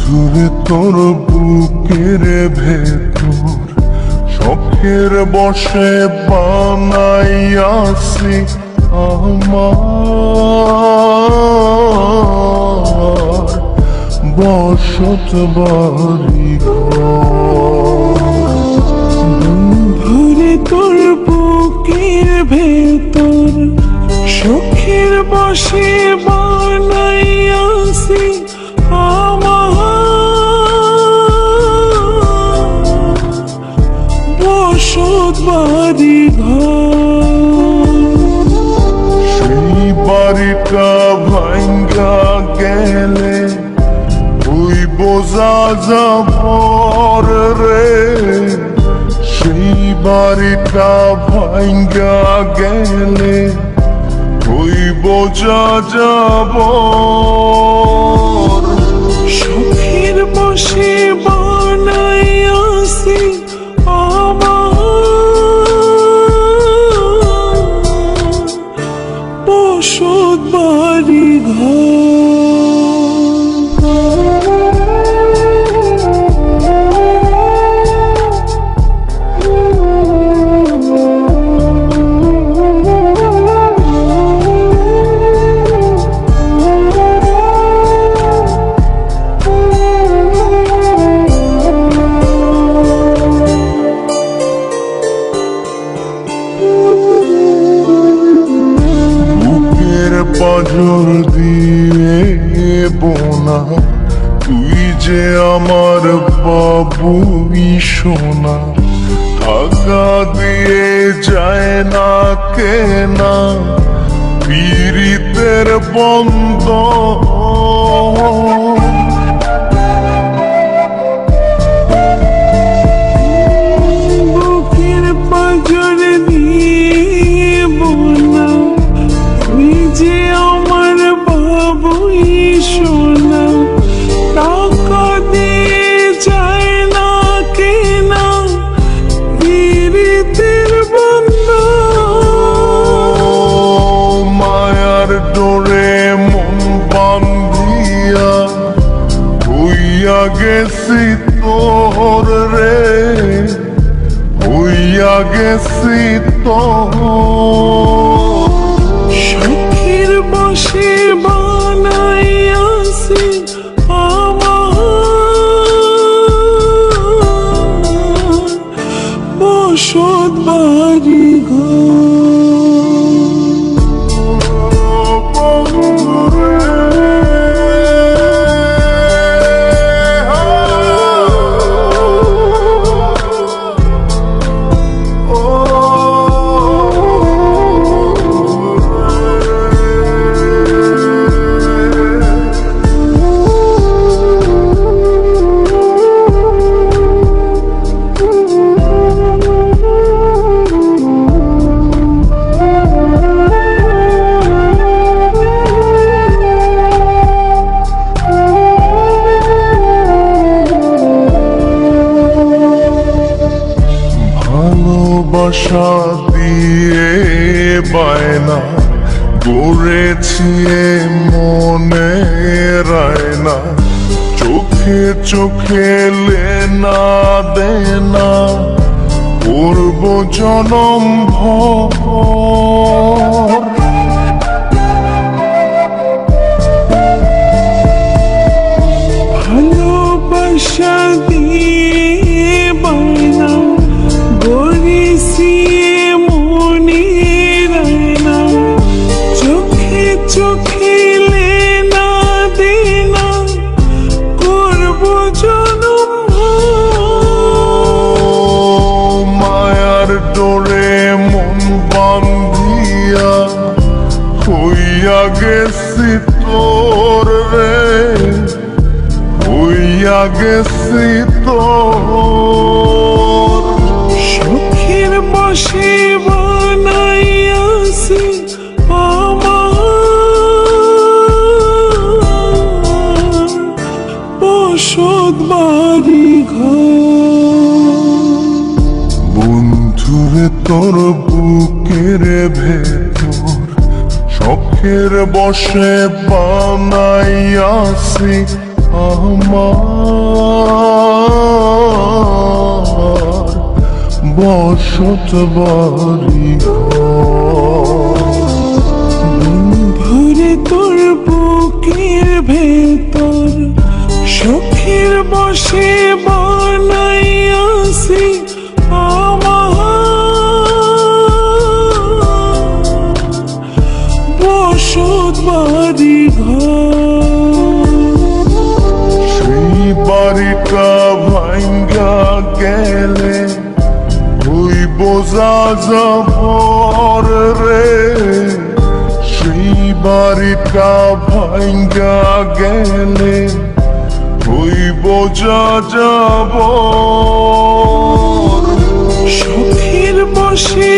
বন্ধুরে তোর বুকের ভেতর শখের বসে বানাইয়াছি আমার বসত বাড়ি বন্ধুরে তোর বুকের ভেতর শখের বসে বানাইয়াছি বসত বাড়ি ঘর। সেই বাড়িটা ভাঙ্গা গেলে ওই বোঝা যাবর রে, সেই বাড়িটা ভাঙ্গা গেলে ওই বোঝা যাবর। শখের বসে বানাইয়াছি বসত বাড়ি ঘর। পাঁজর দিয়ে বোনা তুই যে আমার বাবুই সোনা, টাকা দিয়ে যায় না কেনা পীড়িতের বন্ধ। বুকের পাঁজর দিয়ে বোনা তুই যে আমার বাবুই সোনা, টাকা দিয়ে যায় না কেনা পীড়িতের বন্ধু। মায়ার ডোরে মন বান্ধিয়া হইয়া গেছি তোর রে, হইয়া গেছি তোর। শখের বসে বানাইয়াছি বসত বাড়ি ঘর। ভালোবাসা দিয়ে বায়না গড়েছি মনে রায়না, চোখে চোখে লেনা দেনা করব জনম ভর। ভালোবাসা দিয়ে বায়না গড়েছি মনে রায়না, চোখে চোখে লেনা দেনা করব জনম ভর। মায়ার ডোরে মন বান্ধিয়া হইয়া গেছি তোর রে, হইয়া গেছি তোর। শখের বসে বানাইয়াছি বসত বাড়ি ঘর। বন্ধুরে তোর বুকের ভেতর শখের বসে বানাইয়াছি আমার বসত বাড়ি ঘরে তোর বুকের ভেতর সখীর বসে বানাইয়াছি আমার বসত বাড়ি ঘর। সেই বাড়িটা ভাঙ্গা গেলে ওই বোঝা যাবর রে, সেই বাড়িটা ভাঙ্গা গেলে ওই বোঝা যাবর। সখীর বসে